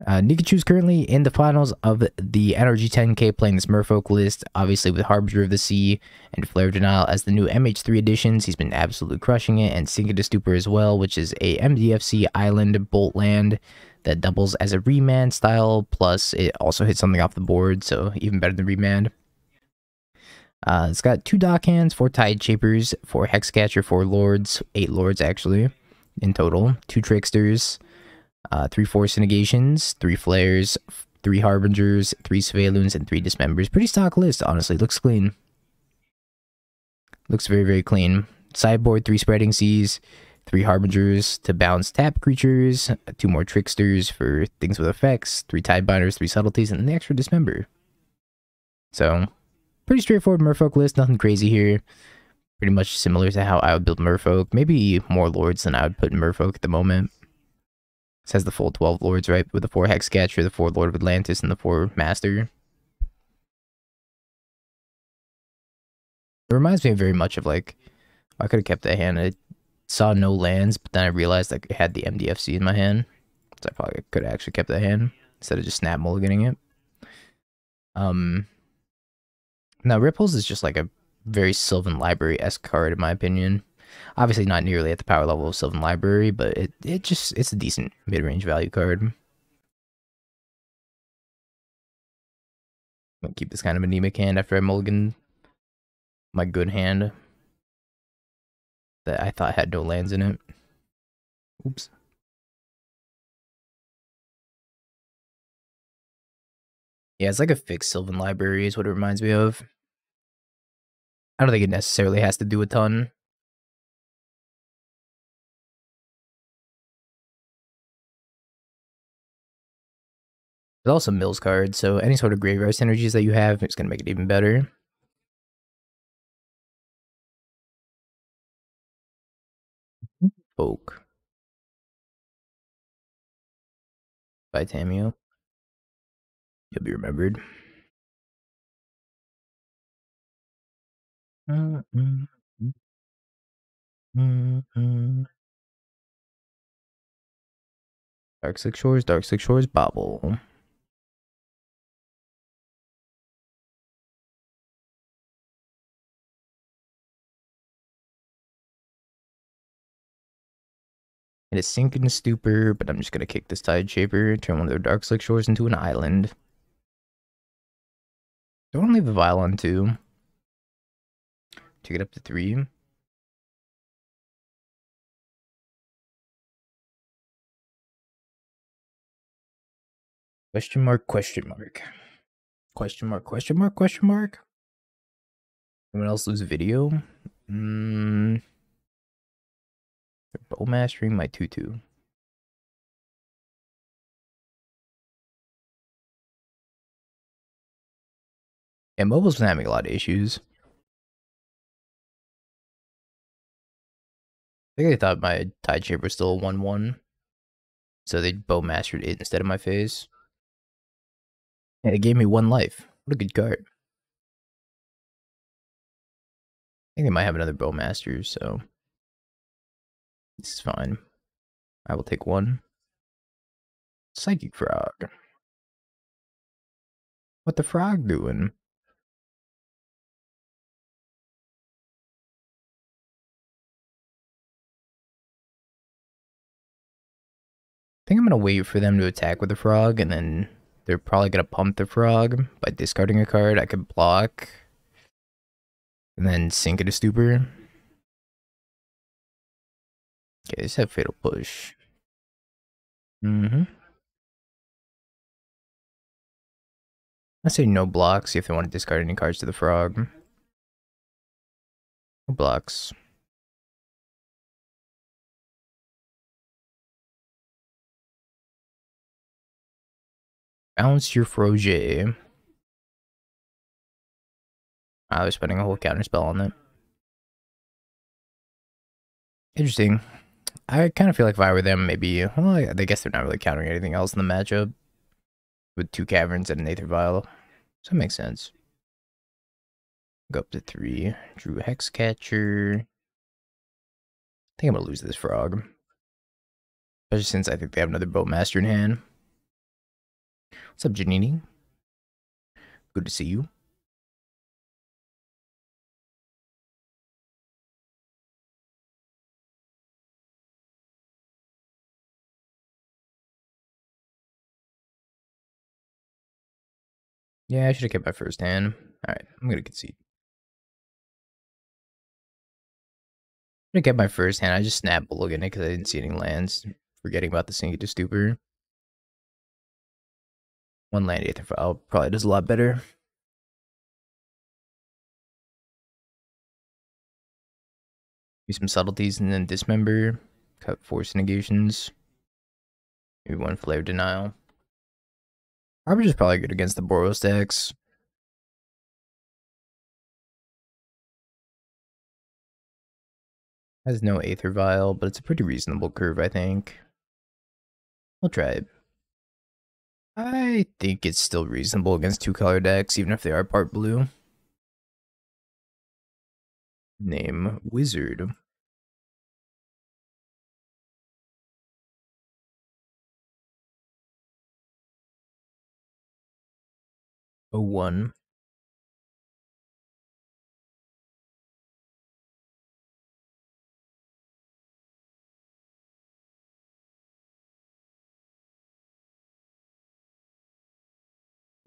Nikachu's currently in the finals of the NRG 10K playing this Merfolk list, obviously with Harbinger of the Sea and Flare of Denial as the new MH3 additions. He's been absolutely crushing it, and Sink into Stupor as well, which is a MDFC island bolt land that doubles as a remand style, plus it also hits something off the board, so even better than remand. It's got 2 dock hands, 4 Tide Shapers, 4 Hexcatcher, 4 Lords, 8 Lords actually, in total, 2 Tricksters, 3 Force Negations, 3 Flares, 3 Harbingers, 3 Svaeloons, and 3 Dismembers. Pretty stock list, honestly. Looks clean. Looks very, very clean. Sideboard, 3 Spreading Seas, 3 Harbingers to bounce tap creatures, 2 more Tricksters for things with effects, 3 Tidebinders, 3 Subtleties, and the extra Dismember. So, pretty straightforward Merfolk list, nothing crazy here. Pretty much similar to how I would build Merfolk. Maybe more Lords than I would put in Merfolk at the moment. This has the full 12 Lords, right? With the 4 Hexcatcher, the 4 Lord of Atlantis, and the 4 Master. It reminds me very much of, like, I could have kept that hand. I saw no lands, but then I realized I had the MDFC in my hand. So I probably could have actually kept that hand instead of just snap mulliganing it. Now, Ripples is just like a very Sylvan Library-esque card, in my opinion. Obviously not nearly at the power level of Sylvan Library, but it's a decent mid-range value card. I'm gonna keep this kind of anemic hand after I mulligan my good hand that I thought had no lands in it. Oops. Yeah, it's like a fixed Sylvan Library is what it reminds me of. I don't think it necessarily has to do a ton. There's also Mills cards, so any sort of graveyard synergies that you have is going to make it even better. Folk. By Tamio. You'll be remembered. Dark Six Shores, Bobble. It is Sink into Stupor, but I'm just gonna kick this Tide Shaper, turn one of their Dark Slick Shores into an island. Don't leave the Vial on 2. Take it up to 3. Question mark, question mark. Question mark, question mark, question mark. Anyone else lose video? Bow mastering my 2/2. And mobile's been having a lot of issues. I think they thought my Tide Shaper was still a 1/1. So they bow mastered it instead of my face. And it gave me 1 life. What a good card. I think they might have another Bowmaster, so this is fine. I will take 1. Psychic Frog. What the frog doing? I think I'm gonna wait for them to attack with the frog, and then they're probably gonna pump the frog by discarding a card. I could block, and then Sink into Stupor. Okay, let's have Fatal Push. I say no blocks if they want to discard any cards to the frog. No blocks. Bounce your Froge. I was spending a whole counter spell on that. Interesting. I kind of feel like if I were them, maybe, well, I guess they're not really countering anything else in the matchup with 2 Caverns and an Aether Vial. So that makes sense. Go up to 3. Drew Hexcatcher. I think I'm going to lose this frog. Especially since I think they have another Bowmaster in hand. What's up, Janini? Good to see you. Yeah, I should have kept my first hand. Alright, I'm gonna concede. I kept my first hand. I just snapped looking at it because I didn't see any lands. Forgetting about the Sink to Stupor. One land Aether File probably does a lot better. Use some subtleties and then dismember. Cut force negations. Maybe one Flare Denial. Harbinger is probably good against the Boros decks. Has no Aether Vial, but it's a pretty reasonable curve, I think. We'll try it. I think it's still reasonable against two-color decks, even if they are part blue. Name Wizard. A 1.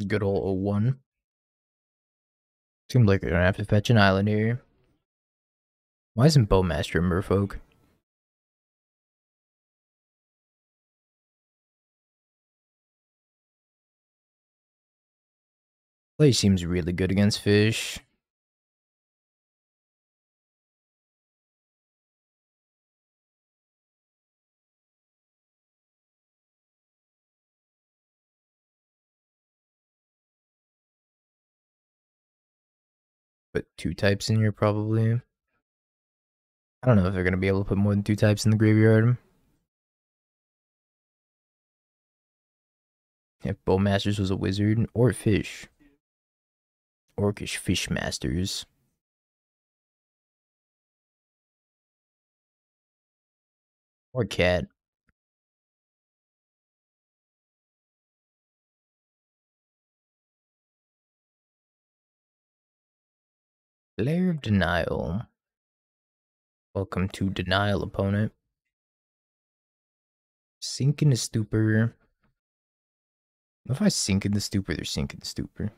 Good old O1. Seems like they're gonna have to fetch an island here. Why isn't Bowmaster a Merfolk? Play seems really good against fish. Put 2 types in here probably. I don't know if they're gonna be able to put more than 2 types in the graveyard. If Bowmasters was a wizard or a fish. Orcish Fish Masters. Or cat. Lair of Denial. Welcome to Denial, opponent. Sink in the Stupor. If I sink in the Stupor, they're sinking the Stupor.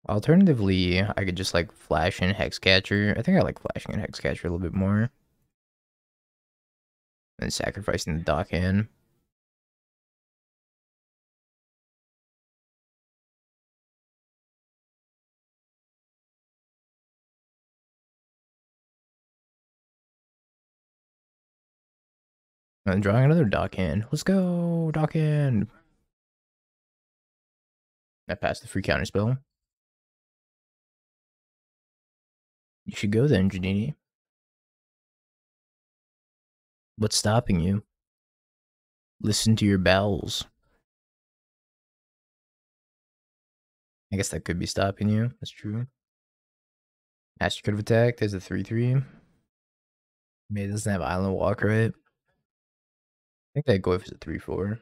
Alternatively, I could just like flash in Hexcatcher. I think I like flashing in Hexcatcher a little bit more. And sacrificing the dock hand. And drawing another dock hand. Let's go, dock hand. I passed the free counter spell. You should go then, Janini. What's stopping you? Listen to your bowels. I guess that could be stopping you. That's true. Astro could have attacked. There's a 3/3. Maybe it doesn't have Island Walk, right? I think that Goif is a 3/4.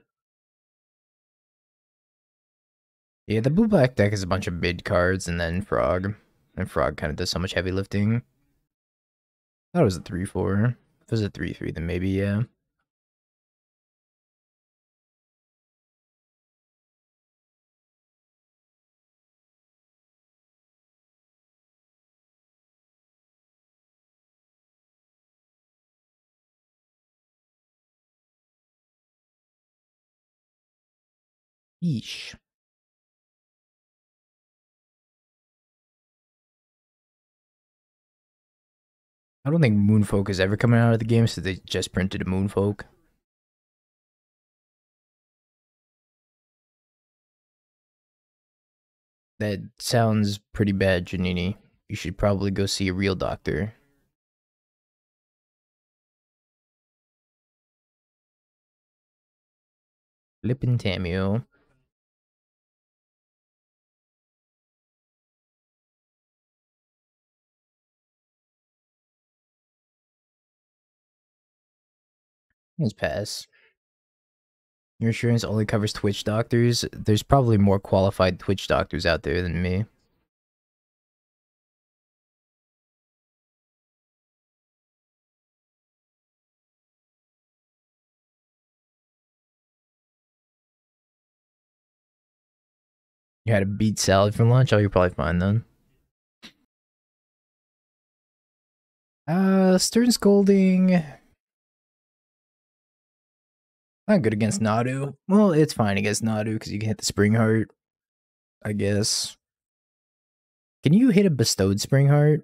Yeah, the blue black deck is a bunch of mid cards and then Frog. And Frog kind of does so much heavy lifting. I thought it was a 3/4. If it was a 3/3, then maybe, yeah. Yeesh. I don't think Moonfolk is ever coming out of the game, so they just printed a Moonfolk. That sounds pretty bad, Janini. You should probably go see a real doctor. Lipin Tamio. Let's pass. Your insurance only covers Twitch doctors. There's probably more qualified Twitch doctors out there than me. You had a beet salad for lunch? Oh, you're probably fine then. Stern Scolding. Not good against Nadu. Well, it's fine against Nadu because you can hit the Spring Heart, I guess. Can you hit a bestowed Spring Heart?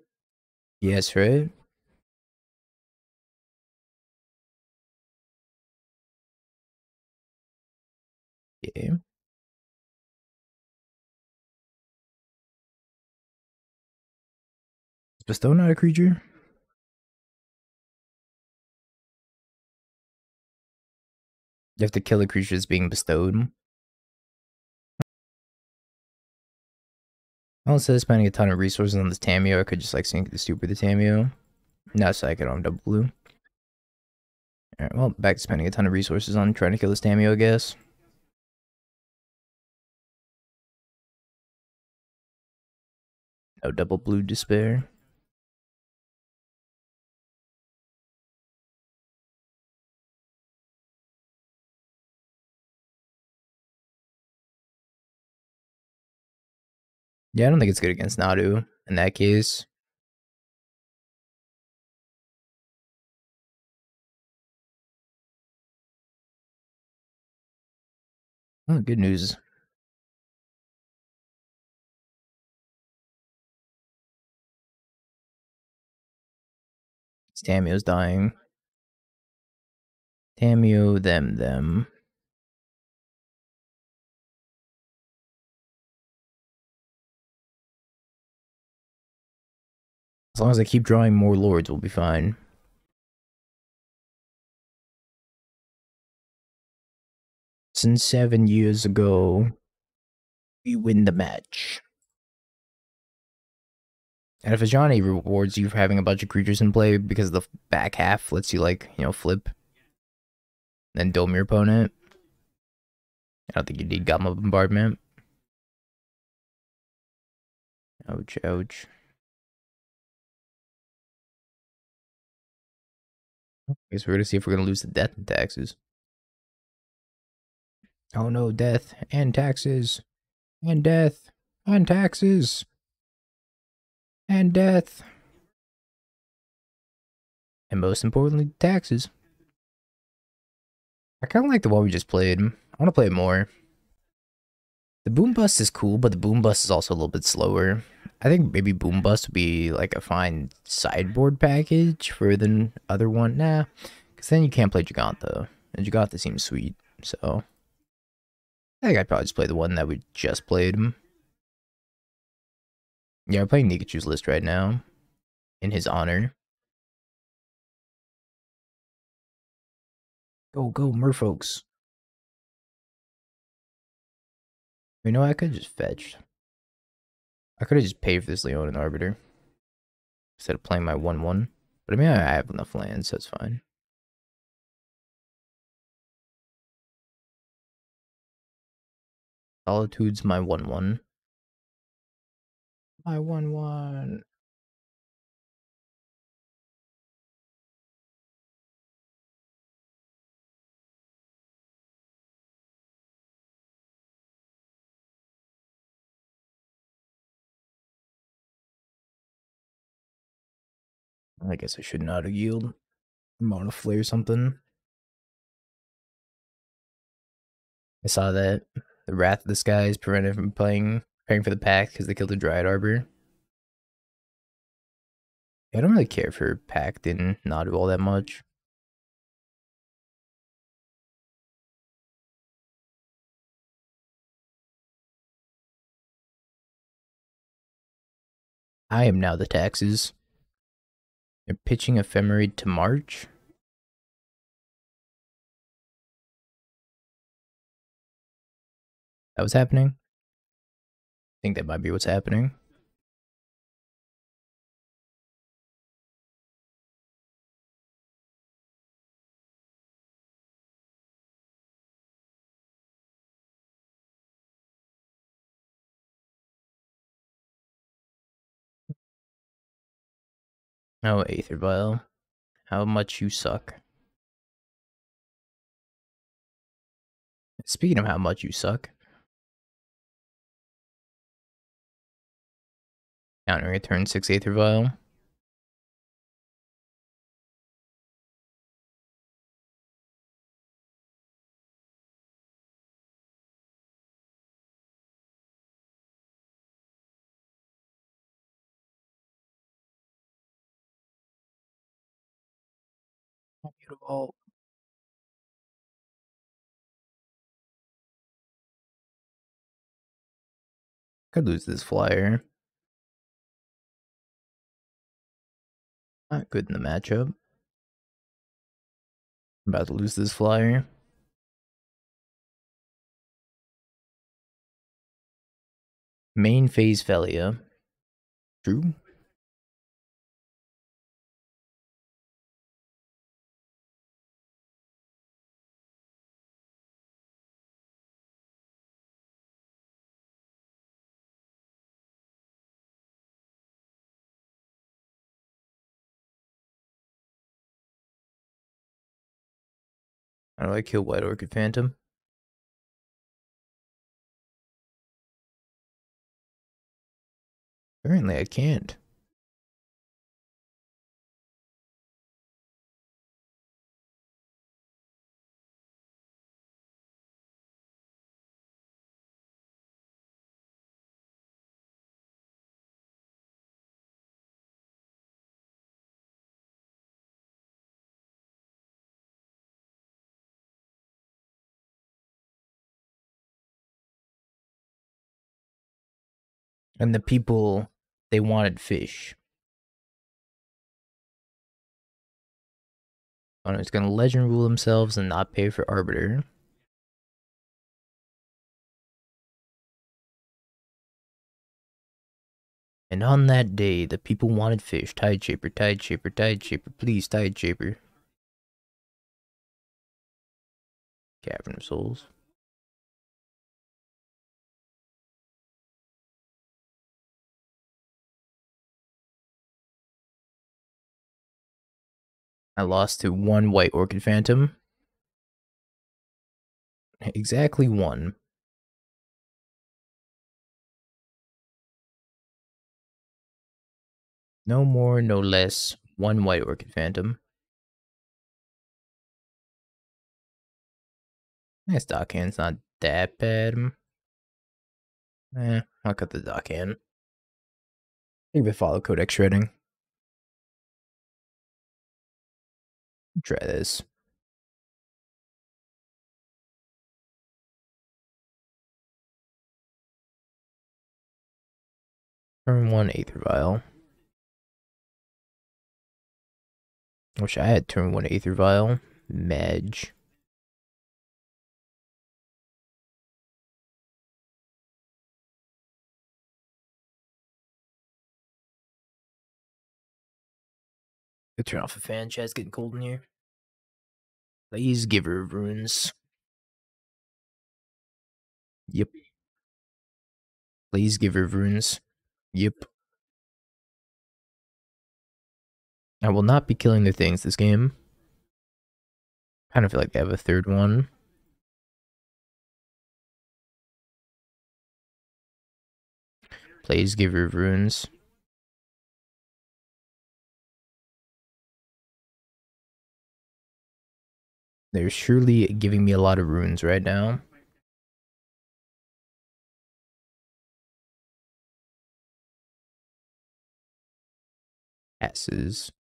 Yes, right? Yeah. Is bestow not a creature? You have to kill a creature that's being bestowed. I also spending a ton of resources on this Tamio. I could just like sink the super the Tamio. Not so I could on double blue. Alright, well, back to spending a ton of resources on trying to kill this Tamio, I guess. No double blue despair. Yeah, I don't think it's good against Nadu in that case. Oh, good news. Tamio's dying. Tamio, them. As long as I keep drawing more lords, we'll be fine. Since 7 years ago, we win the match. And if Ajani rewards you for having a bunch of creatures in play because the back half lets you, like, you know, flip, then dome your opponent, I don't think you need Gamma Bombardment. Ouch, ouch. I guess we're gonna see if we're gonna lose the death and taxes. Oh no, death and taxes. And death. And taxes. And death. And most importantly, taxes. I kind of like the one we just played. I want to play it more. The Boom Bust is cool, but the Boom Bust is also a little bit slower. I think maybe Boom Bust would be like a fine sideboard package for the other one. Nah, because then you can't play Giganta. And Giganta seems sweet, so I think I'd probably just play the one that we just played. Yeah, I'm playing Nikachu's list right now in his honor. Go, Merfolks. You know, I could just fetch. I could have just paid for this Leonin Arbiter instead of playing my 1/1. But I mean, I have enough lands, so it's fine. Solitude's my 1/1. My 1/1. I guess I should not have yield. I'm on a flare something. I saw that the Wrath of the Skies prevented from preparing for the pack because they killed the Dryad Arbor. I don't really care for Pact and Nadu all that much. I am now the taxes. They're pitching Ephemerate to March. That was happening. I think that might be what's happening. Oh, Aether Vial. How much you suck. Speaking of how much you suck. Countering a turn 6 Aether Vial. Beautiful. Could lose this flyer. Not good in the matchup. About to lose this flyer. Main phase Felia. True. How do I kill White Orchid Phantom? Apparently I can't. And the people, they wanted fish. Oh, it's gonna legend rule themselves and not pay for Arbiter. And on that day, the people wanted fish. Tide Shaper, Tide Shaper, Tide Shaper, please, Tide Shaper. Cavern of Souls. I lost to one White Orchid Phantom. Exactly one. No more, no less. One White Orchid Phantom. Nice Dockhand's not that bad. I'll cut the Dockhand. Maybe follow Codex Shredding. Try this. Turn 1 Aether Vial. Wish I had turn 1 Aether Vial. Madge. Could turn off a fan, chat. It's getting cold in here. Please give her runes. Yep. Please give her runes. Yep. I will not be killing their things this game. Kind of feel like they have a third one. Please give her runes. They're surely giving me a lot of runes right now. Passes.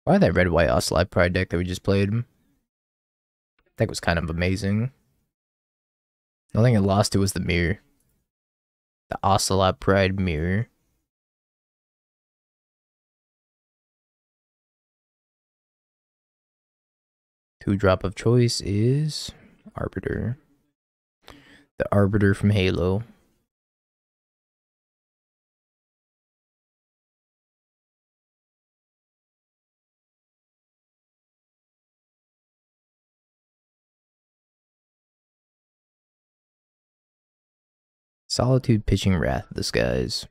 Why that red white Ocelot Pride deck that we just played? That was kind of amazing. The only thing I lost to was the mirror. The Ocelot Pride mirror. Two drop of choice is Arbiter. The Arbiter from Halo. Solitude pitching Wrath of the Skies.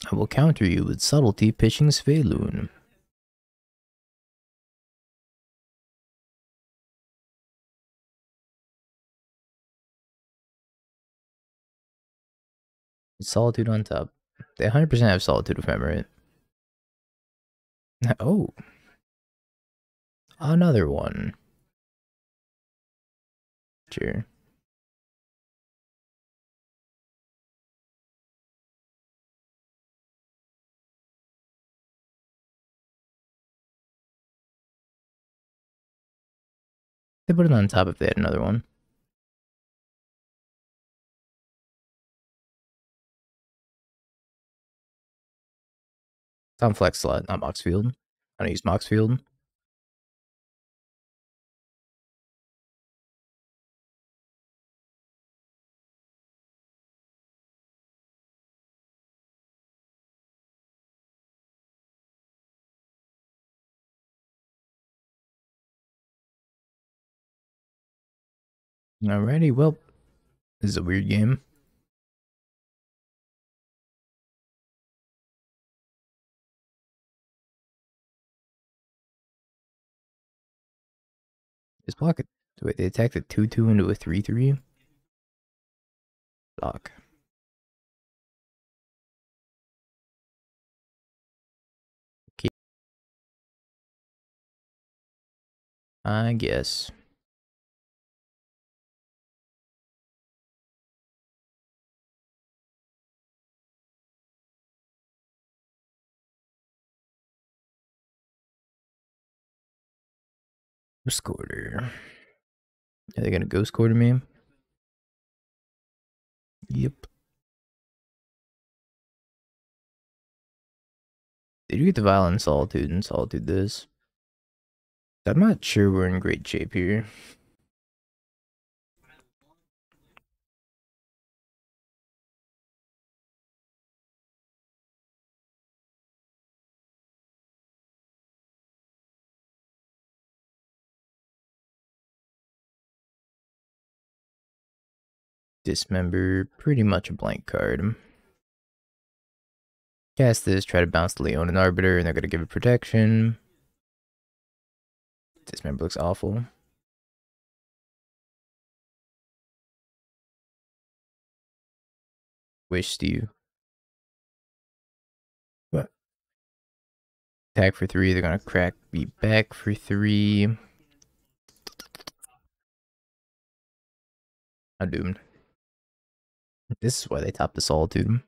I will counter you with subtlety pitching Svelun. Solitude on top. They 100% have Solitude Ephemerate. Oh, another one. Sure. They put it on top if they had another one. It's on flex slot, not Mox Field. I don't use Mox Field. Alrighty, well, this is a weird game. Just block it. Wait, they attacked a 2-2 into a 3-3? Block. Okay. I guess. Ghost Quarter. Are they gonna Ghost Quarter me? Yep. Did you get the Violent Solitude and Solitude this? I'm not sure we're in great shape here. Dismember, pretty much a blank card. Cast this, try to bounce the Leon and Arbiter, and they're gonna give it protection. Dismember looks awful. Wish Steve. What? Attack for 3, they're gonna crack me back for 3. I'm doomed. This is why they topped the Solitude.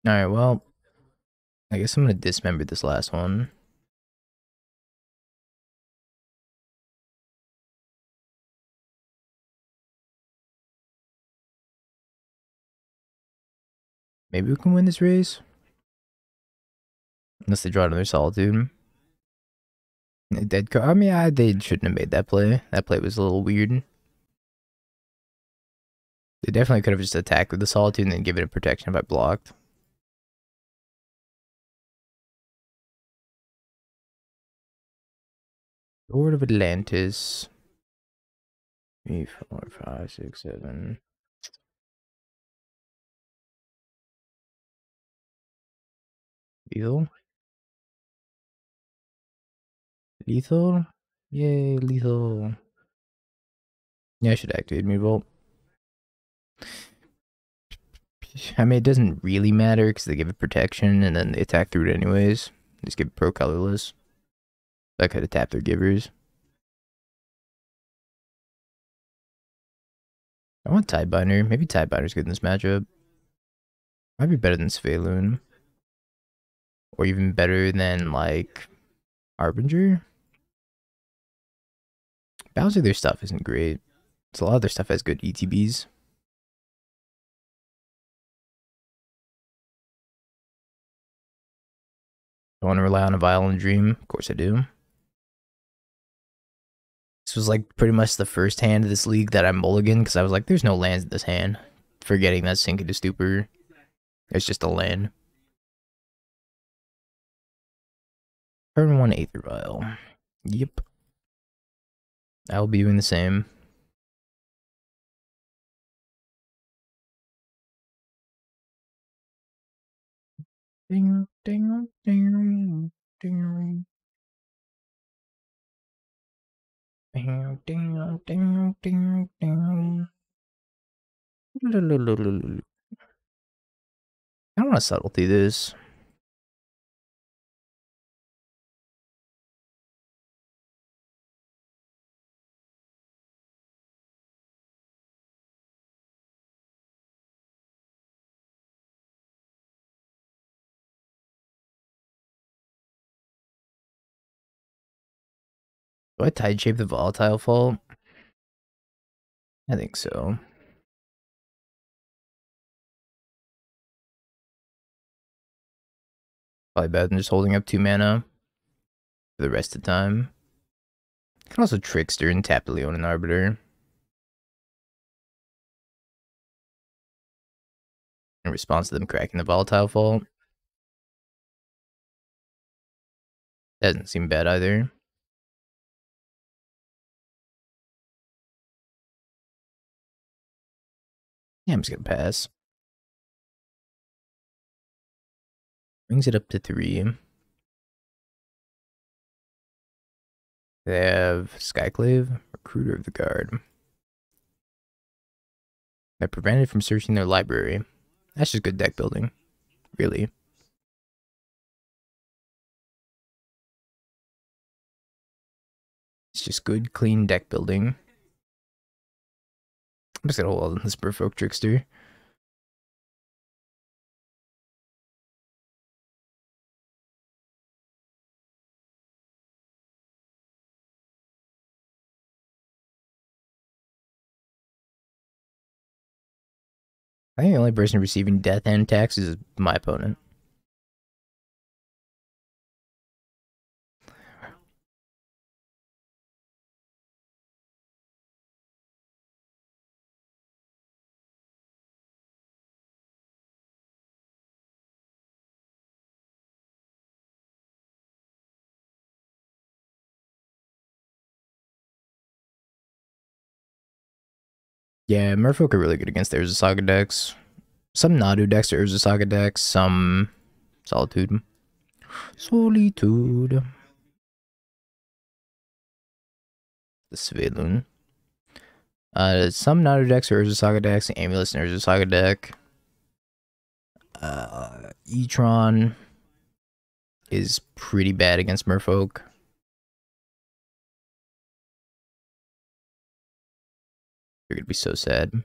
Alright, well, I guess I'm gonna dismember this last one. Maybe we can win this race? Unless they draw another Solitude. A dead card. I mean, they shouldn't have made that play. That play was a little weird. They definitely could have just attacked with the Solitude and then given it protection if I blocked. Lord of Atlantis. 3, 4, 5, 6, 7. Lethal? Lethal? Yay, lethal. Yeah, I should activate Revolt. I mean, it doesn't really matter because they give it protection and then they attack through it anyways. Just give it pro colorless. I could have tapped their givers. I want Tidebinder. Maybe Tidebinder's good in this matchup. Might be better than Svelun. Or even better than, like, Harbinger. Balance of their stuff isn't great. So a lot of their stuff has good ETBs. I want to rely on a Violent Dream. Of course I do. This was like pretty much the first hand of this league that I mulliganed because I was like, there's no lands in this hand. Forgetting that Sink into Stupor It's just a land. Turn 1 Aether Vial. Yep. I will be doing the same. Ding, ding, ding, ding. Ding, ding, ding, ding, ding. I don't want to subtlety this. Do I tide shape the volatile fault? I think so. Probably better than just holding up 2 mana for the rest of the time. I can also Trickster and tap the Leonin Arbiter in response to them cracking the volatile fault. That doesn't seem bad either. Yeah, I'm just gonna pass. Brings it up to 3. They have Skyclave, Recruiter of the Guard. They're prevented from searching their library. That's just good deck building, really. It's just good, clean deck building. I'm just gonna hold on this Merfolk Trickster. I think the only person receiving death and taxes is my opponent. Yeah, Merfolk are really good against their Saga decks. Some Nadu decks are Saga decks, some Solitude. Solitude. The Svelun. Some Nadu decks are Saga decks, Amulets and Saga deck. E-Tron is pretty bad against Merfolk. You're gonna be so sad.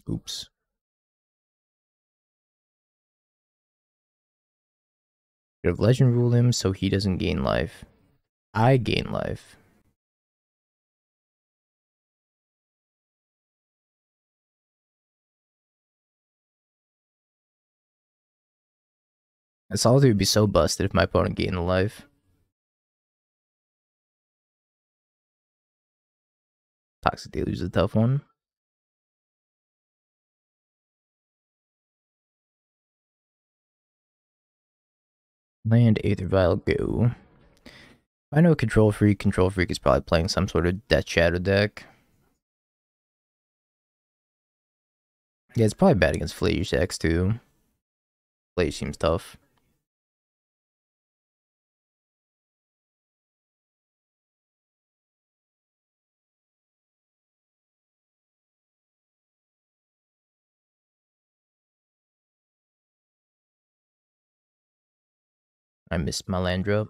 Oops. Could have Legend Rule him so he doesn't gain life. I gain life. Solitude would be so busted if my opponent gained the life. Toxic Deluge is a tough one. Land Aether Vial, go. I know Control Freak. Control Freak is probably playing some sort of Death Shadow deck. Yeah, it's probably bad against Flayer's decks too. Flayer seems tough. I missed my land drop.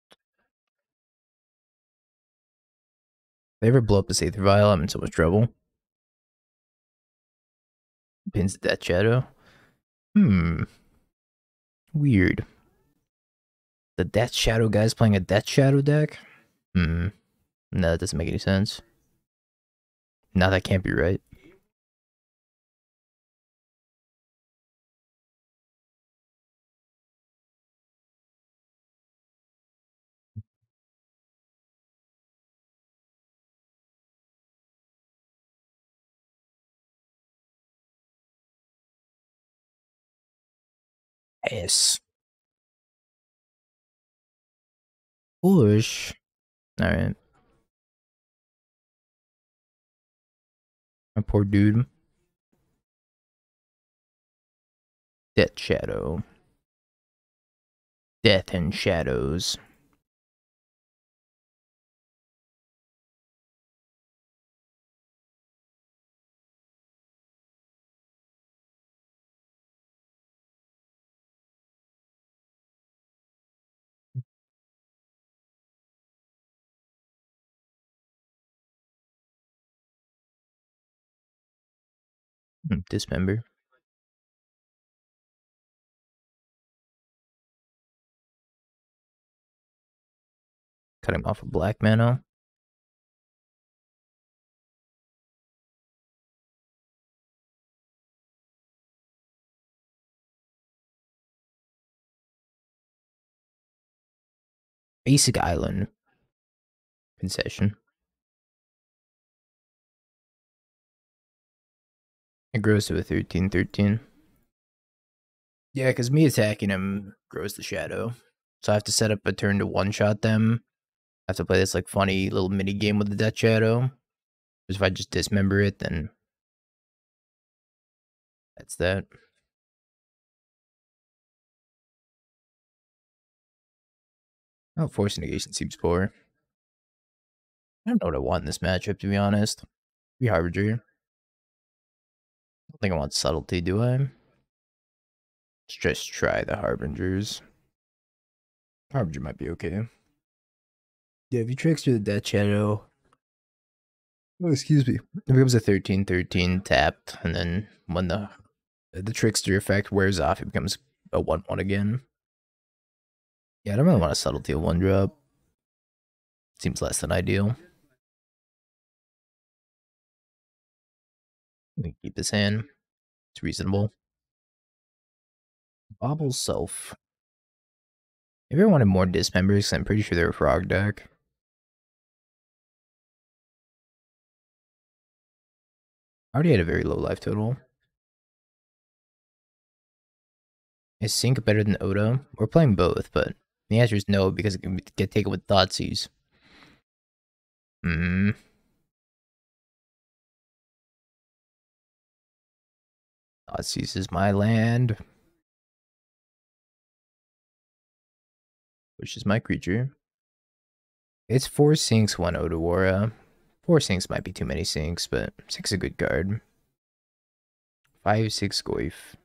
If they ever blow up this Aether Vial, I'm in so much trouble. Pins the Death Shadow. Weird. The Death Shadow guy's playing a Death Shadow deck? No, that doesn't make any sense. No, that can't be right. Yes. Push. Alright. My poor dude. Death Shadow. Death and Shadows. Dismember. Cut him off a black mana. Basic Island. Concession. It grows to a 13/13. Yeah, because me attacking him grows the shadow. So I have to set up a turn to one-shot them. I have to play this like funny little mini game with the Death Shadow. Because if I just dismember it, then that's that. Oh, Force Negation seems poor. I don't know what I want in this matchup, to be honest. Be Harbinger. I don't think I want Subtlety, do I? Let's just try the Harbingers. Harbinger might be okay. Yeah, if you Trickster the Death Shadow. Oh, excuse me. It becomes a 13/13 tapped, and then when the Trickster effect wears off, it becomes a 1/1 again. Yeah, I don't really want a Subtlety of 1-drop. Seems less than ideal. We can keep this hand. It's reasonable. Bobble Self. Maybe I wanted more Dismembers, I'm pretty sure they're a frog deck. I already had a very low life total. Is Sync better than Oda? We're playing both, but the answer is no because it can get taken with Thoughtseize. Hmm. Thoughtseize is my land. Which is my creature. It's 4 sinks, 1 Odawara. 4 sinks might be too many sinks, but 6 is a good card. 5/6 Goif.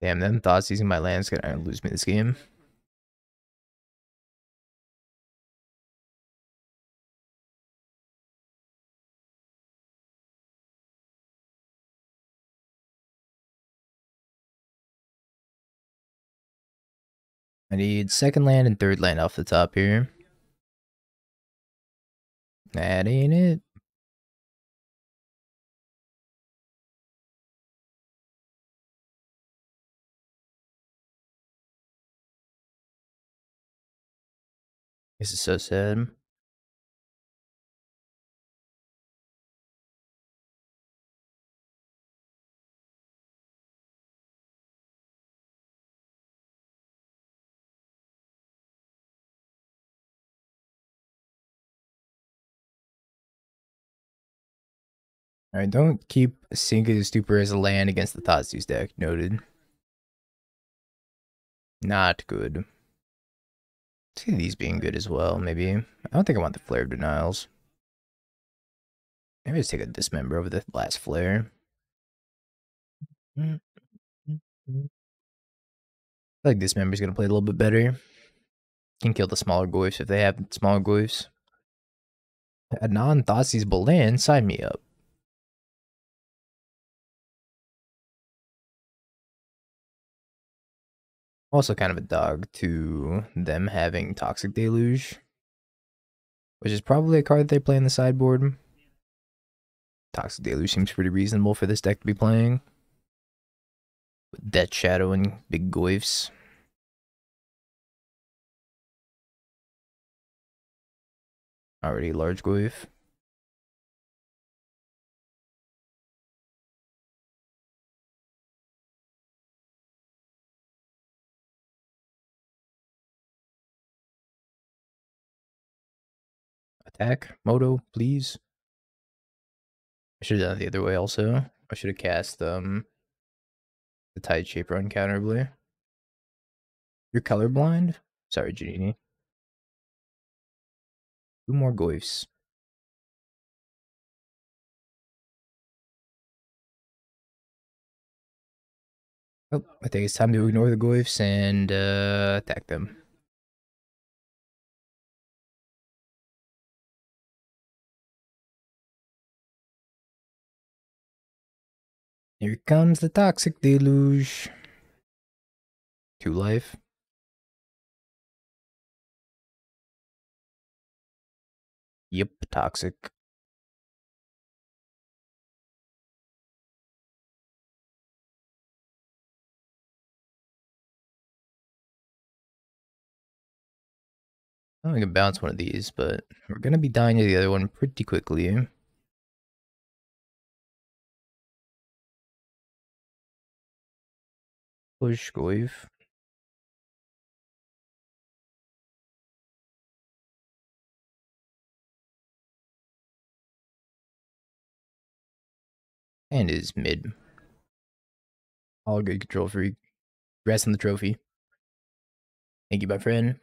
Damn, them thoughts using my land's gonna lose me this game. I need second land and third land off the top here. That ain't it. This is so sad. Alright, don't keep Sinking the Stupor as a land against the Thoughtseize deck. Noted. Not good. See these being good as well, maybe. I don't think I want the Flare of Denials. Maybe just take a Dismember over the last Flare. I feel like Dismember's gonna play a little bit better. Can kill the smaller Goyfs if they have smaller Goyfs. A non-Thoughtseizable land, sign me up. Also kind of a dog to them having Toxic Deluge, which is probably a card that they play in the sideboard. Toxic Deluge seems pretty reasonable for this deck to be playing. With Death Shadow and big Goyfs. Already large Goyf. Attack. Moto, please. I should have done it the other way also. I should have cast the Tide Shaper uncounterably. You're colorblind? Sorry, Janini. 2 more Goyfs. Oh, I think it's time to ignore the Goyfs and attack them. Here comes the Toxic Deluge. 2 life. Yep, toxic. Oh, we can bounce one of these, but we're gonna be dying to the other one pretty quickly. Push Goyf. And is mid. All good control freak. Congrats on the trophy. Thank you, my friend.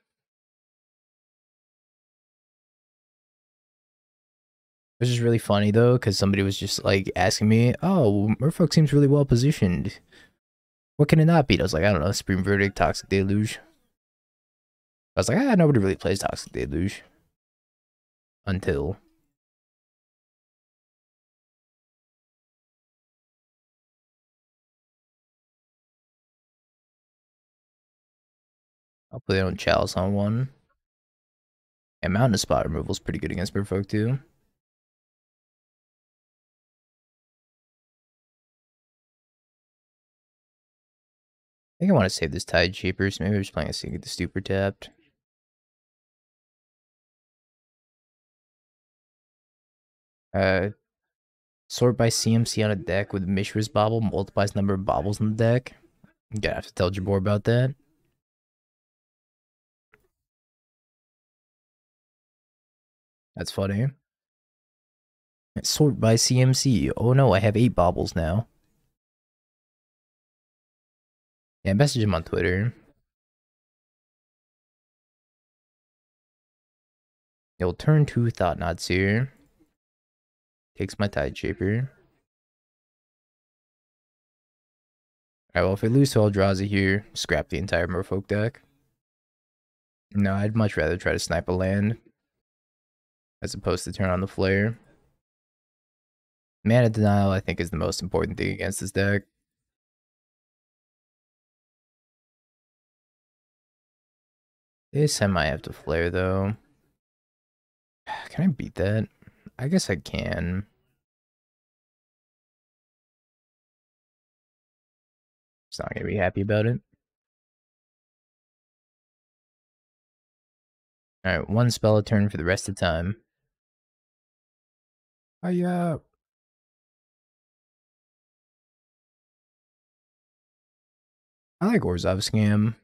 Which is really funny though, because somebody was just like asking me, "Oh, Merfolk seems really well positioned. What can it not beat?" I was like, "I don't know, Supreme Verdict, Toxic Deluge." I was like, nobody really plays Toxic Deluge until I'll play on Chalice on one. And Mountain of Spot removal is pretty good against Merfolk too. I think I want to save this Tide Shaper, so maybe I'm just playing a Sink the Stupor tapped. Sort by CMC on a deck with Mishra's Bobble multiplies number of bobbles in the deck. You gotta have to tell Jabor about that. That's funny. Sort by CMC. Oh no, I have 8 bobbles now. Yeah, message him on Twitter. He'll turn 2 Thought Knots here. Takes my Tide Shaper. Alright, well, if I lose to Eldrazi here, scrap the entire Merfolk deck. No, I'd much rather try to snipe a land as opposed to turn on the Flare. Mana Denial, I think, is the most important thing against this deck. This I might have to Flare, though. Can I beat that? I guess I can. Just not gonna be happy about it. Alright, 1 spell a turn for the rest of the time. I like Orzhov Scam.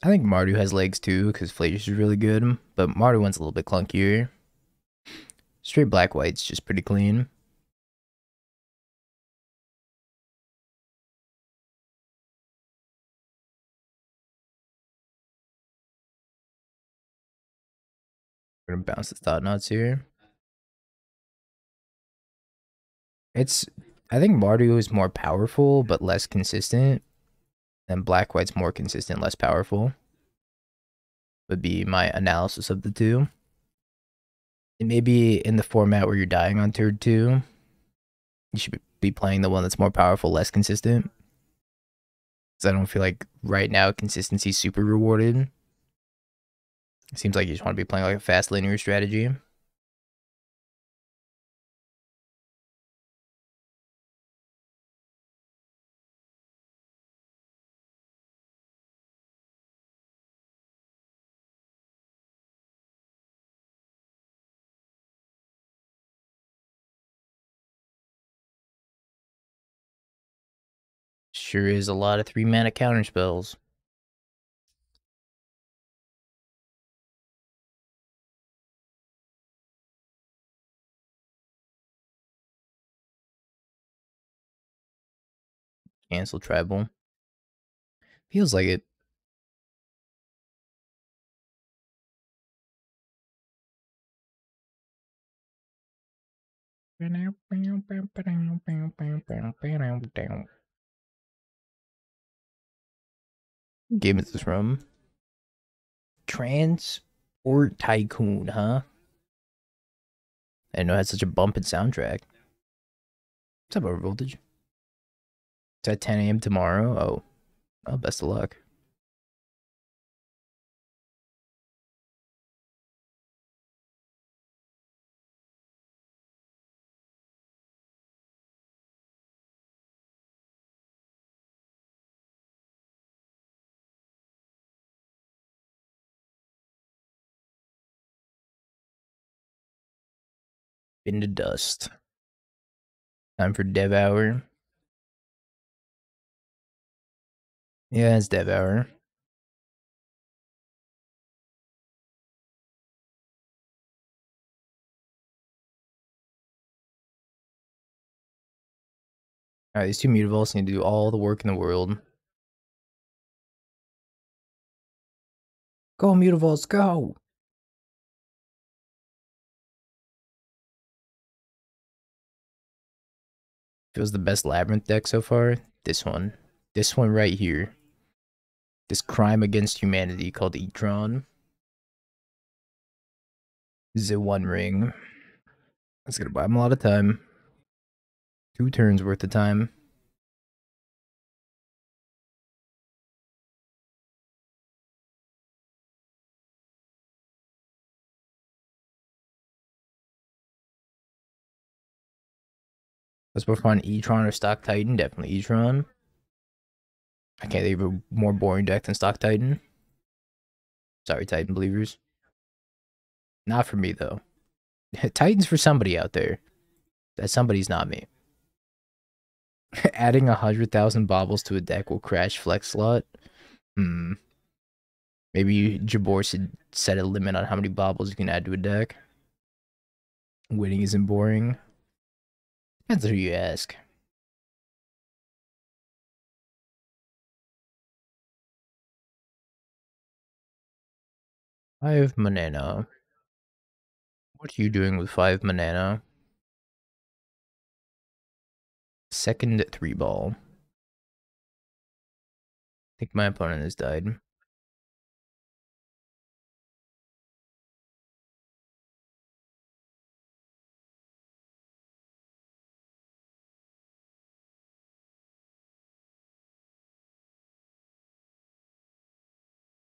I think Mardu has legs too, because Flatus is really good, but Mardu one's a little bit clunkier. Straight black white's just pretty clean. We're gonna bounce the Thought Knots here. I think Mardu is more powerful, but less consistent. And black white's more consistent, less powerful. Would be my analysis of the two. And maybe in the format where you're dying on turn 2, you should be playing the one that's more powerful, less consistent. Because I don't feel like right now consistency is super rewarded. It seems like you just want to be playing like a fast linear strategy. Sure is a lot of 3-mana counter spells. Cancel tribal. Feels like it. Game is this from? Transport Tycoon, huh? I didn't know it had such a bumping soundtrack. What's up, Overvoltage? It's at 10 a.m. tomorrow. Oh, best of luck. Into dust. Time for Dev Hour. Yeah, it's Dev Hour. Alright, these two mutavaults need to do all the work in the world. Go, mutavaults, go! Feels the best Labyrinth deck so far. This one. This one right here. This crime against humanity called Etron. The One Ring. That's gonna buy him a lot of time. 2 turns worth of time. Let's both on Etron or Stock Titan. Definitely Etron. I can't think of a more boring deck than Stock Titan. Sorry, Titan believers. Not for me, though. Titan's for somebody out there. That somebody's not me. Adding 100,000 baubles to a deck will crash flex slot. Hmm. Maybe Jabor should set a limit on how many baubles you can add to a deck. Winning isn't boring. Depends on who you ask. Five Manana. What are you doing with 5 Manana? Second 3-ball. I think my opponent has died.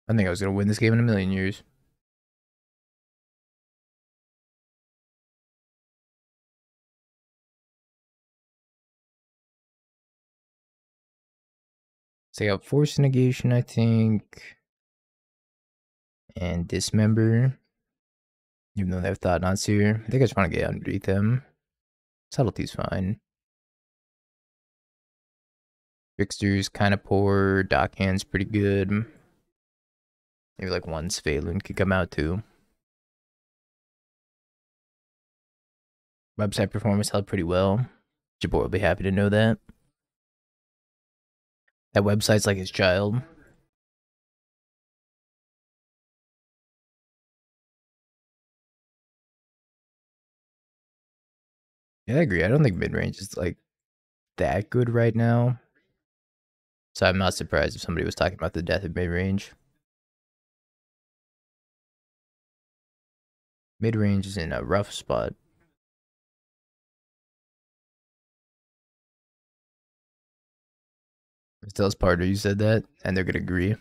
I think I was gonna win this game in a million years. So I got Force Negation, I think. And Dismember. Even though they have Thought Knots here. I think I just want to get underneath them. Subtlety's fine. Trickster's kind of poor. Dockhand's pretty good. Maybe like one Svalin could come out too. Website performance held pretty well. Jabor will be happy to know that. That website's like his child. Yeah, I agree. I don't think mid-range is like that good right now. So I'm not surprised if somebody was talking about the death of mid-range. Mid-range is in a rough spot. Tells Parter you said that, and they're gonna agree.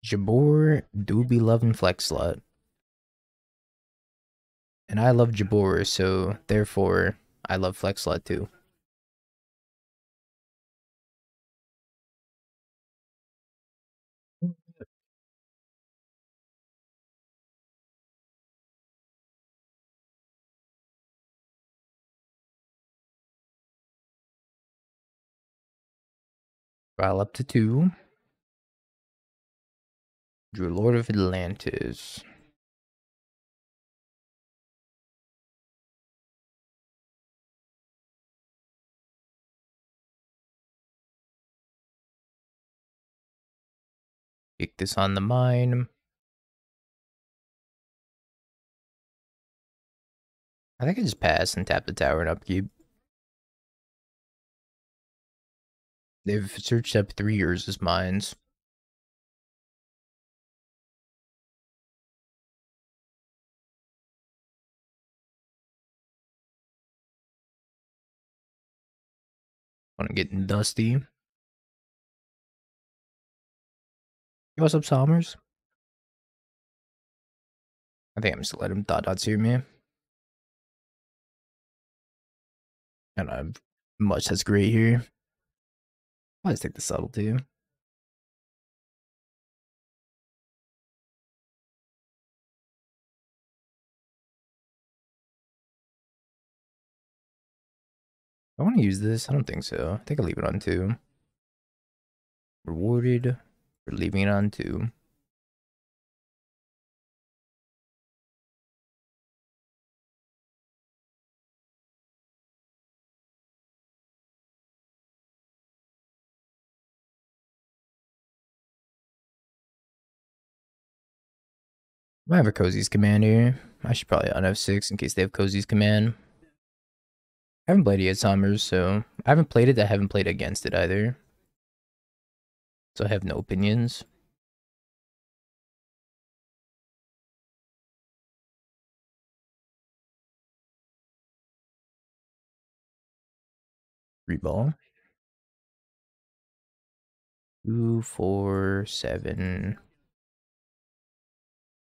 Jabor do be loving flex slot. And I love Jabor, so therefore I love flex slot too. File up to 2. Drew Lord of Atlantis. Kick this on the mine. I think I just pass and tap the tower and upkeep. They've searched up 3 years as mines. When I'm getting dusty. What's up, Somers? I think I'm just let him dot see me. And I'm much that's great here. I'll just take the subtlety. I want to use this. I don't think so. I think I'll leave it on 2. Rewarded for leaving it on 2. I have a Cozy's command here. I should probably on F6 in case they have Cozy's command. I haven't played it yet, Somers, so I haven't played it. I haven't played against it either. So I have no opinions. Reball. 2, 4, 7.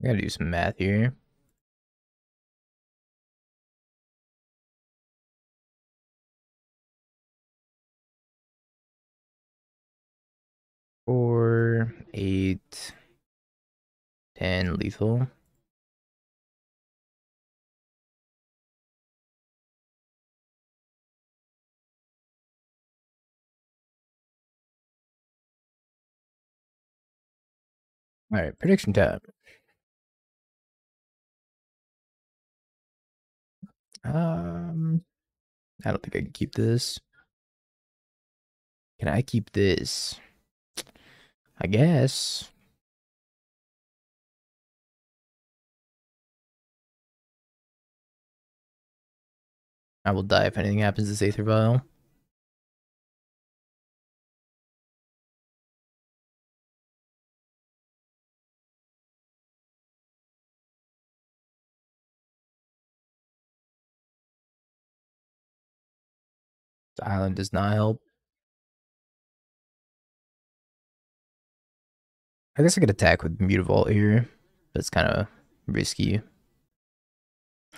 I gotta do some math here. 4, 8, 10 lethal. Alright, prediction time. I don't think I can keep this. Can I keep this? I guess. I will die if anything happens to this Aether Vial. The island does not help. I guess I could attack with Mutavault here. That's kind of risky.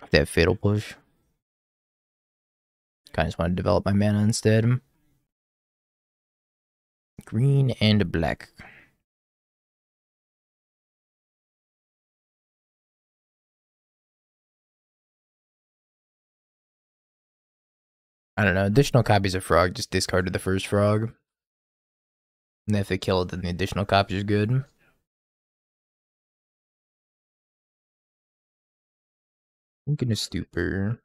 They have Fatal Push. Kind of just want to develop my mana instead. Green and black. I don't know. Additional copies of Frog just discarded the first Frog. And if they kill it, then the additional copy is good. I'm gonna Stupor.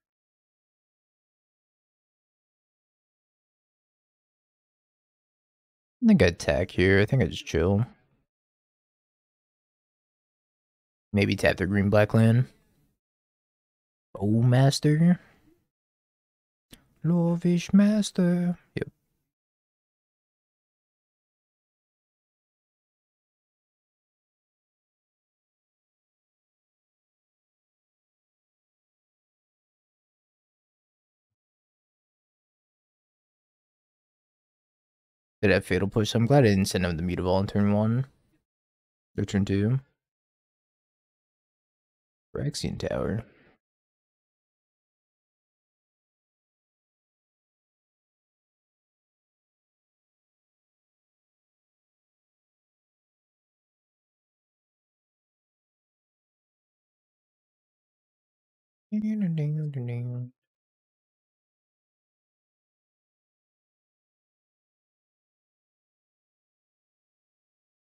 I think I attack here. I think I just chill. Maybe tap the green black land. Oh, Master. Lovish Master. Yep. Did have Fatal Push? I'm glad I didn't send him the Mutavault on turn 1. Or turn 2. Phyrexian Tower.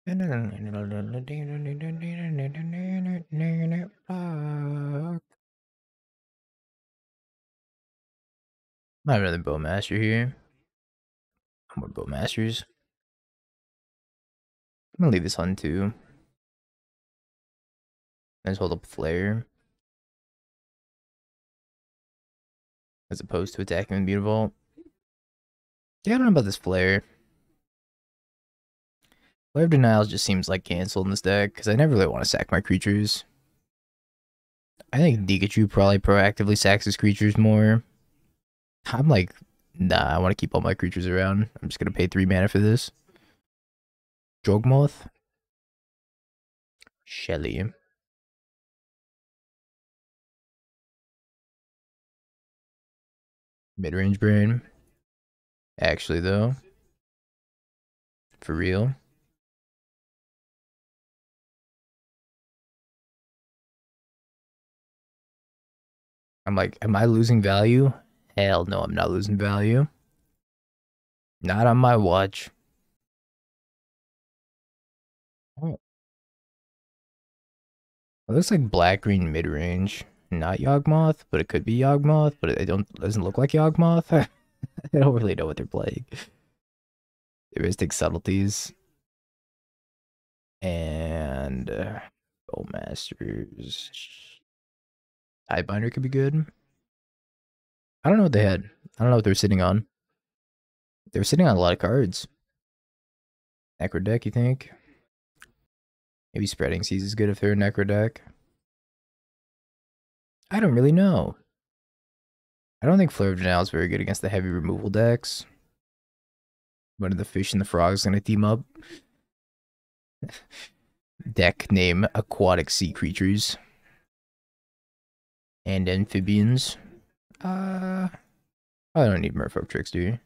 Might have another Bowmaster here. More Bowmasters. I'm gonna leave this on too. Let's hold up Flare. As opposed to attacking with Mutavault. Yeah, I don't know about this Flare. Flare of Denials just seems like cancel in this deck, because I never really want to sack my creatures. I think Pikachu probably proactively sacks his creatures more. I'm like, nah, I want to keep all my creatures around. I'm just going to pay 3 mana for this. Jogmoth. Shelly. Mid-range brain. Actually, though. For real. I'm like, am I losing value? Hell no, I'm not losing value. Not on my watch. Oh, it looks like black-green mid-range. Not Yawgmoth, but it could be Yawgmoth, but it doesn't look like Yawgmoth. I don't really know what they're playing. Heuristic subtleties. And Bowmasters. Eyebinder could be good. I don't know what they had. I don't know what they're sitting on. They were sitting on a lot of cards. Necro deck, you think? Maybe Spreading Seas is good if they're a Necro deck. I don't really know. I don't think Flare of Denial is very good against the heavy removal decks. One of the fish and the frogs gonna team up. Deck name Aquatic Sea Creatures. And Amphibians. I don't need Merfolk tricks, do you?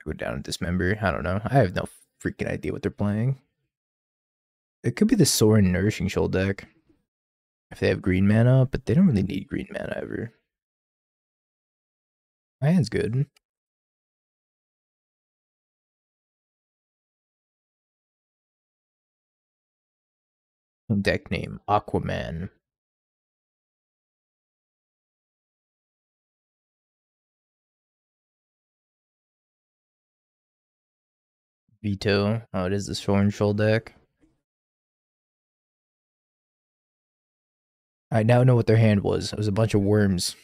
Go down and dismember. I don't know. I have no freaking idea what they're playing. It could be the Sorin Nourishing Shoal deck. If they have green mana, but they don't really need green mana ever. My hand's good. Deck name Aquaman. Veto. Oh, it is the Sorin Shoal deck. I now know what their hand was. It was a bunch of worms.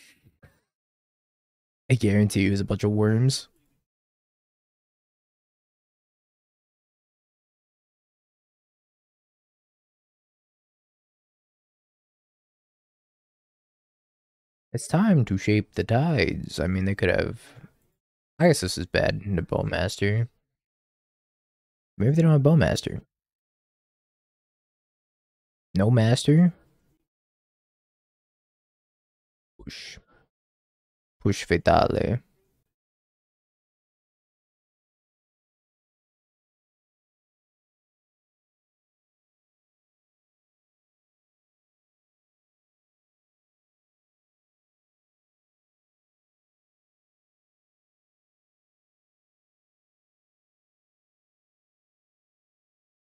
I guarantee you it was a bunch of worms. It's time to shape the tides. I mean, they could have... I guess this is bad in the Bowmaster. Maybe they don't have Bowmaster. No Master? Push. Push Fatale.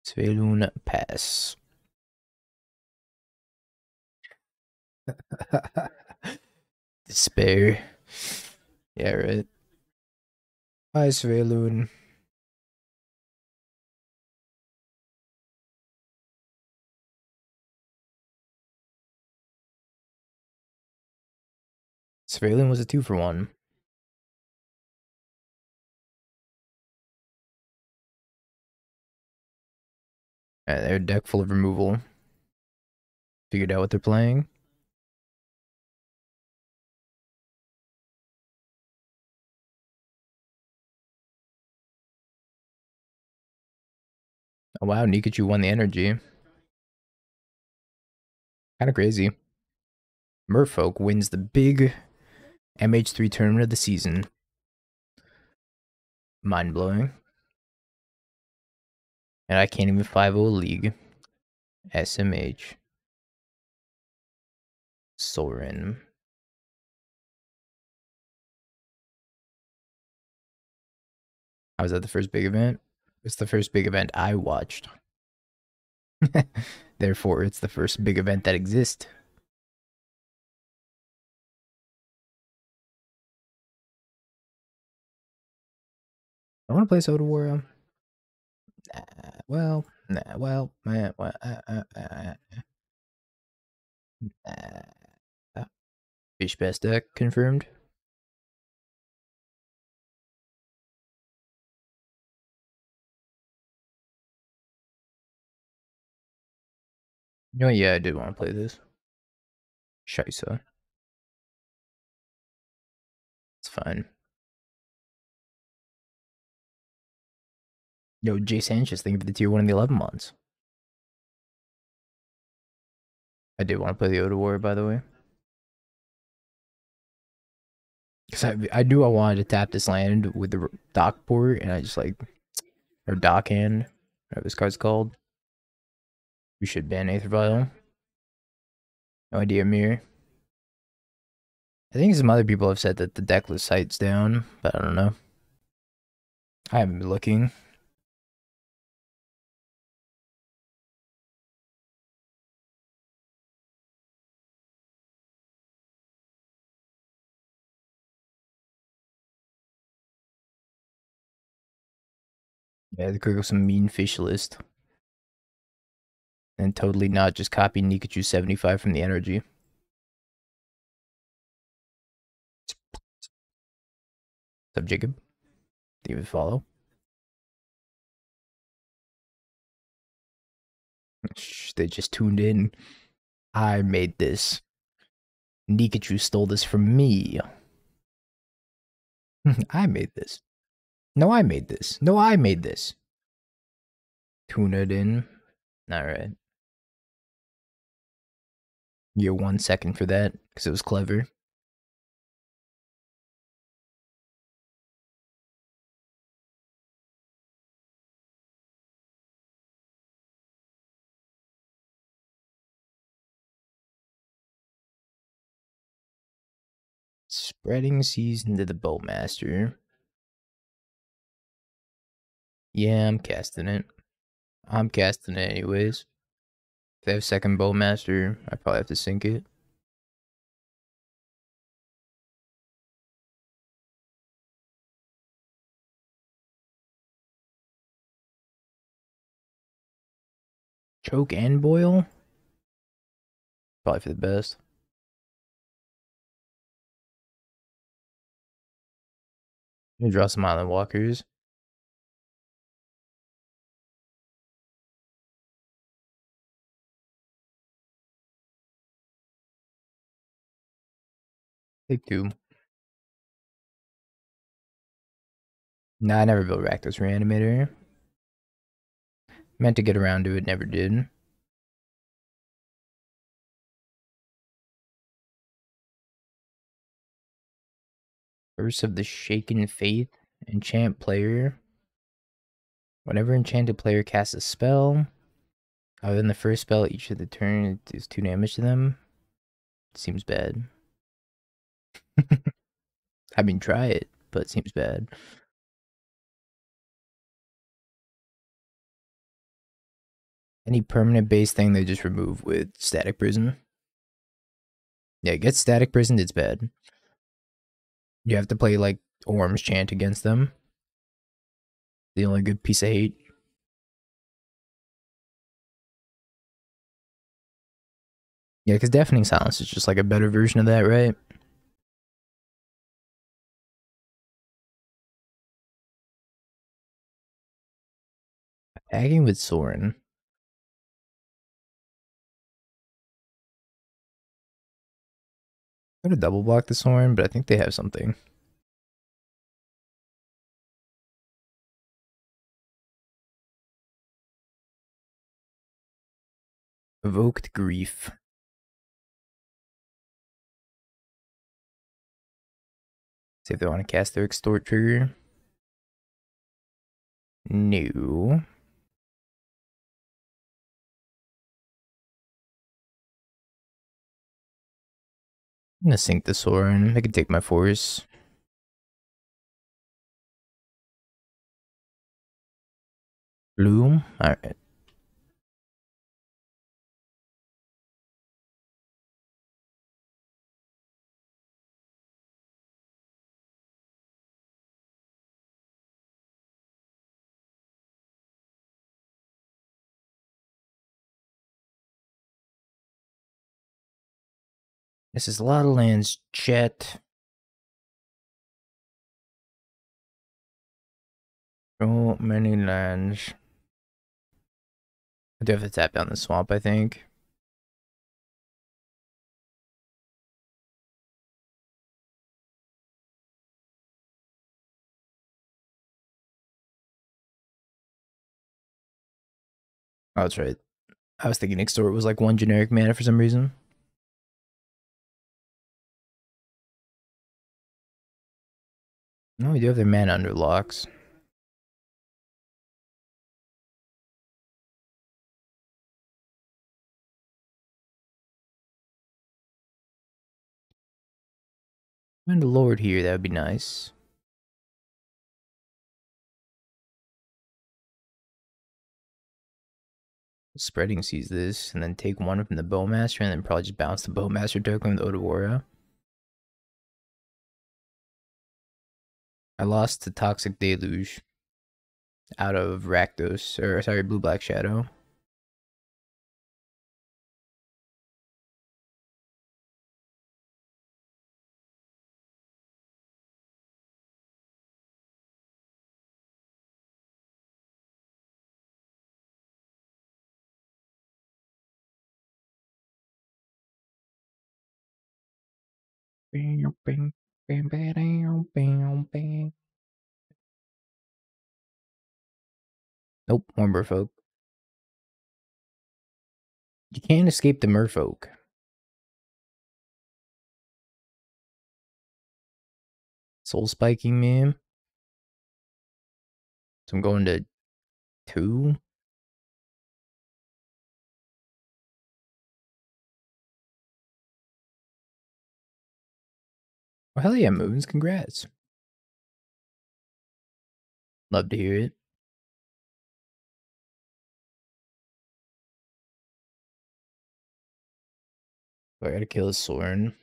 Svelun Pass. Despair. Yeah, right. Hi, Svelun. Svelun was a 2-for-1. And they're a deck full of removal. Figured out what they're playing. Oh wow, Nikachu won the energy. Kind of crazy. Merfolk wins the big MH3 tournament of the season. Mind blowing. And I can't even 5-0 league. SMH. Sorin. I was at the first big event. It's the first big event I watched. Therefore, it's the first big event that exists. I want to play Soda War. Fish best deck confirmed. You know, yeah, I did want to play this. Scheisse. It's fine. Yo, Jay Sanchez, thank you for the tier 1 in the 11 months. I did want to play the Oda War, by the way. Because I knew I wanted to tap this land with the dock port, and I just like, or dock hand, whatever this card's called. We should ban Aether Vial. No idea, Mirror. I think some other people have said that the deckless sight's down, but I don't know. I haven't been looking. Yeah, they could go some mean fish list. And totally not just copy Nikachu 75 from the energy. What's up, Jacob? Do you follow? Shh, they just tuned in. I made this. Nikachu stole this from me. I made this. No, I made this. No, I made this. Tune it in. Alright. You get 1 second for that, because it was clever. Spreading seas into the Bowmaster. Yeah, I'm casting it. I'm casting it anyways. If they have second Bowmaster, I probably have to sink it. Choke and boil? Probably for the best. I'm gonna draw some Island Walkers. Take 2. Nah, I never built Rakdos Reanimator. Meant to get around to it, never did. Curse of the Shaken Faith. Enchant player. Whenever enchanted player casts a spell, other than the first spell, each of the turn it deals 2 damage to them. Seems bad. I mean, try it, but it seems bad. Any permanent base thing they just remove with Static Prison. Yeah, get Static Prison, it's bad. You have to play like Orm's Chant against them. The only good piece of hate. Yeah, because Deafening Silence is just like a better version of that, right? Tagging with Soren. I'm gonna double block the Soren, but I think they have something. Evoked Grief. See if they want to cast their Extort trigger. No. I'm gonna sink the Soren. They can take my force. Bloom. Alright. This is a lot of lands, chat. So many lands. I do have to tap down the swamp, I think. Oh, that's right. I was thinking next door it was like one generic mana for some reason. No, we do have their mana under locks. Find a lord here, that would be nice. Spreading sees this, and then take one from the Bowmaster, and then probably just bounce the Bowmaster token with Odawara. I lost to Toxic Deluge out of Rakdos, or sorry, Blue Black Shadow. Bam, bam, bam, bam, bam, bam. Nope, more Merfolk. You can't escape the Merfolk. Soul spiking, man. So I'm going to 2. Oh, hell yeah, Moons. Congrats. Love to hear it. I gotta kill a Soren.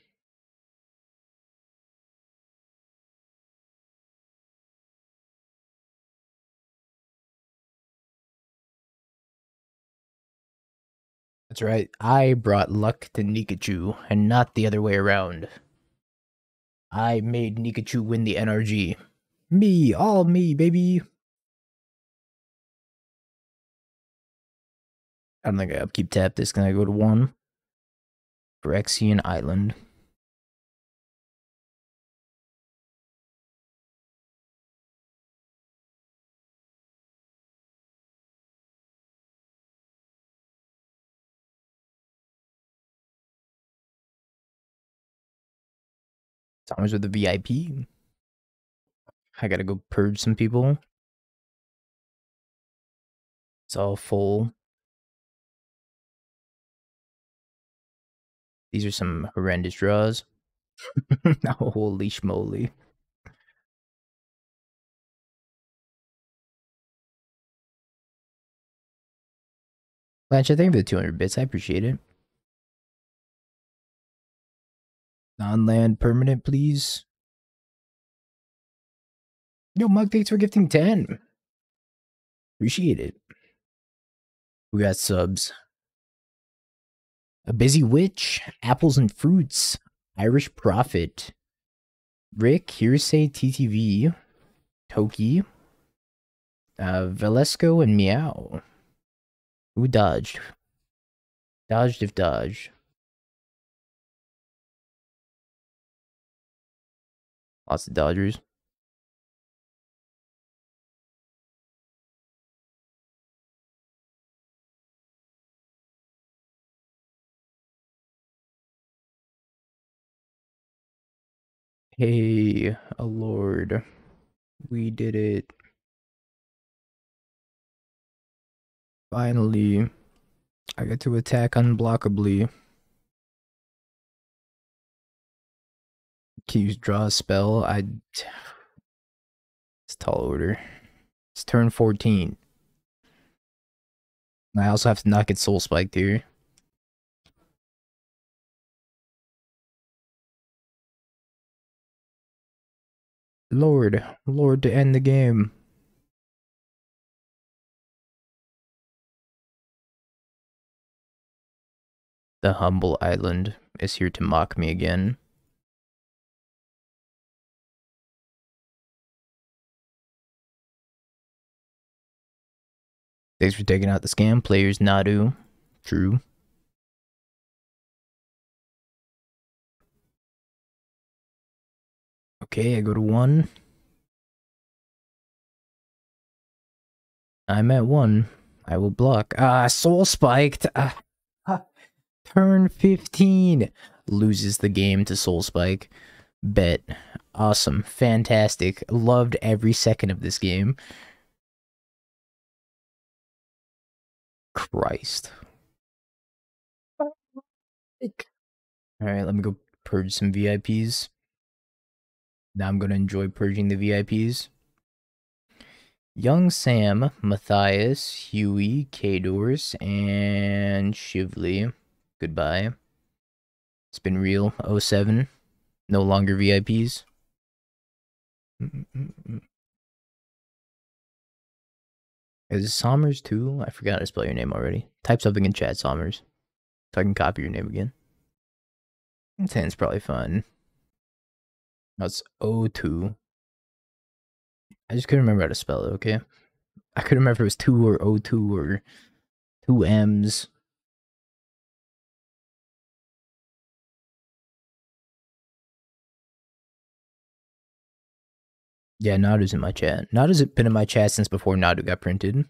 That's right. I brought luck to Nikachu, and not the other way around. I made Nikachu win the NRG. Me, all me, baby. I don't think I upkeep tap this. Can I go to 1? Phyrexian Island. Thomas with the VIP. I gotta go purge some people. It's all full. These are some horrendous draws. Holy schmoly. Blanche, thank you for the 200 bits. I appreciate it. Non-land permanent, please. Yo, Mug, thanks for gifting 10. Appreciate it. We got subs. A Busy Witch, Apples and Fruits, Irish Prophet, Rick, Hearsay TTV, Toki, Valesco, and Meow. Who dodged? Dodged if dodge. Lots of dodgers. Hey, a lord. We did it. Finally. I get to attack unblockably. Can you draw a spell? It's tall order. It's turn 14. I also have to not get soul spiked here. Lord to end the game. The humble island is here to mock me again. Thanks for taking out the scam players, Nadu. True. Okay, I go to 1. I'm at 1. I will block. Soul spiked. Turn 15. Loses the game to soul spike. Bet. Awesome. Fantastic. Loved every second of this game. Christ. Alright, let me go purge some VIPs. Now I'm going to enjoy purging the VIPs. Young Sam, Matthias, Huey, Kadors, and Shively. Goodbye. It's been real. 07. No longer VIPs. Is it Sommers too? I forgot to spell your name already. Type something in chat, Sommers, so I can copy your name again. 10's probably fun. That's O2. I just couldn't remember how to spell it, okay? I couldn't remember if it was 2 or O2 or 2 M's. Yeah, Nadu's in my chat. Nadu's been in my chat since before Nadu got printed.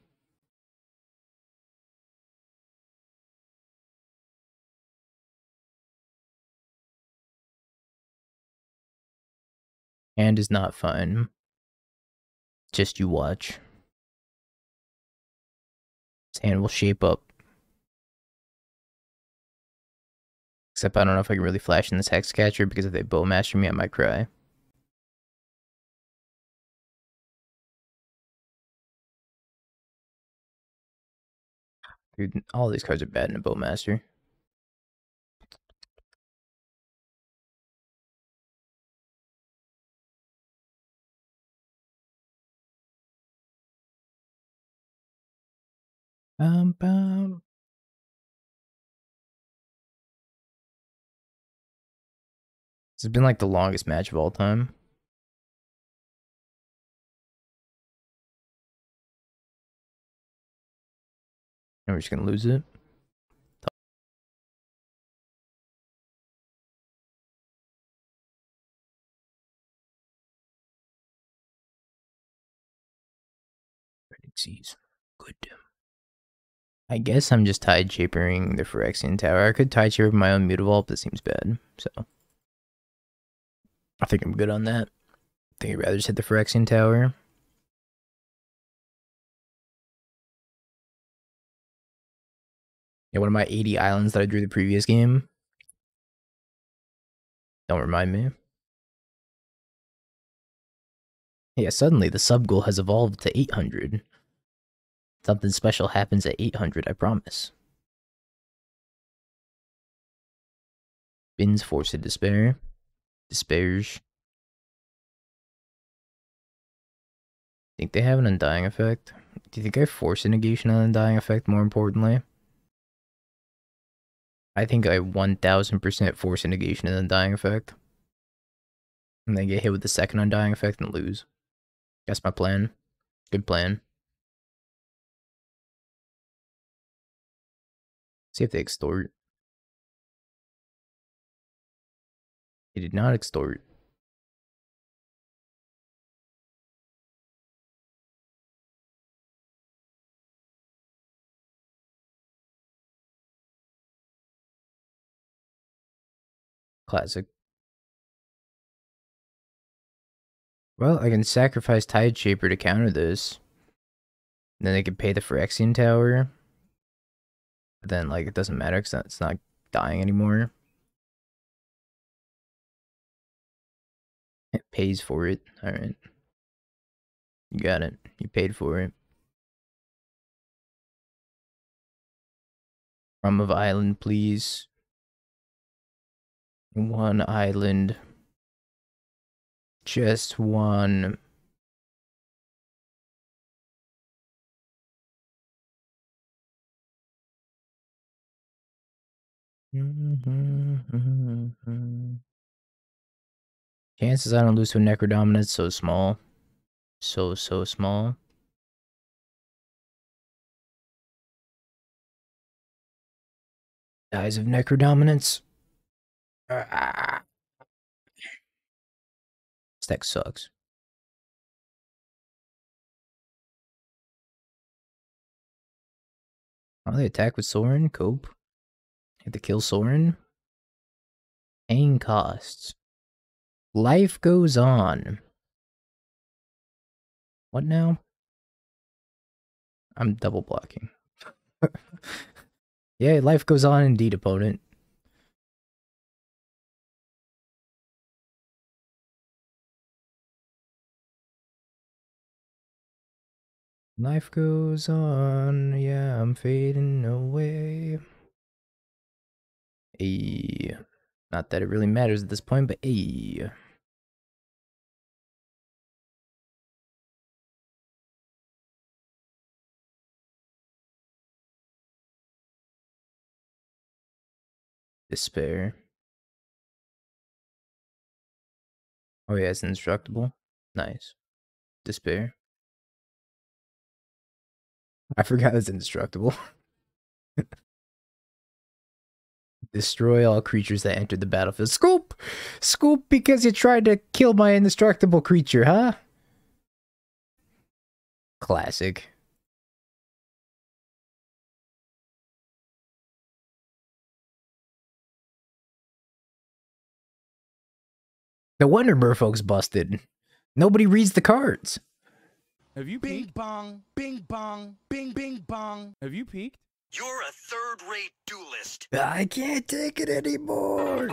Hand is not fun. Just you watch. His hand will shape up. Except I don't know if I can really flash in this Hex Catcher because if they Bowmaster me, I might cry. Dude, all these cards are bad in a Bowmaster. Bum. This has been like the longest match of all time. And we're just gonna lose it. Good. I guess I'm just tide shapering the Phyrexian Tower. I could tide shaper my own Mutavault, but it seems bad. So I think I'm good on that. I think I'd rather just hit the Phyrexian Tower. Yeah, one of my 80 islands that I drew the previous game. Don't remind me. Yeah, suddenly the sub goal has evolved to 800. Something special happens at 800, I promise. Bin's Force of Despair. Despairs. Think they have an Undying Effect? Do you think I force a negation on Undying Effect more importantly? I think I 1000% force a negation and Undying Effect. And then get hit with the second Undying Effect and lose. That's my plan. Good plan. See if they extort. They did not extort. Classic. Well, I can sacrifice Tide Shaper to counter this. And then they can pay the Phyrexian Tower. But then, like, it doesn't matter because it's not dying anymore. It pays for it. Alright. You got it. You paid for it. From of island, please. One island. Just one. Chances I don't lose to a Necrodominant so small. So small. Dies of Necrodominance. This deck sucks. Oh, they attack with Sorin. Cope. Have to kill Sorin. Paying costs. Life goes on. What now? I'm double blocking. Yeah, life goes on indeed, opponent. Life goes on, yeah, I'm fading away. Ayy. Not that it really matters at this point, but ayy. Despair. Oh yeah, it's indestructible. Nice. Despair. I forgot it's indestructible. Destroy all creatures that enter the battlefield. Scoop! Scoop because you tried to kill my indestructible creature, huh? Classic. No wonder Merfolk's busted. Nobody reads the cards. Have you peeked? Bing bong, bing bong, bing bing bong. Have you peeked? You're a third-rate duelist. I can't take it anymore.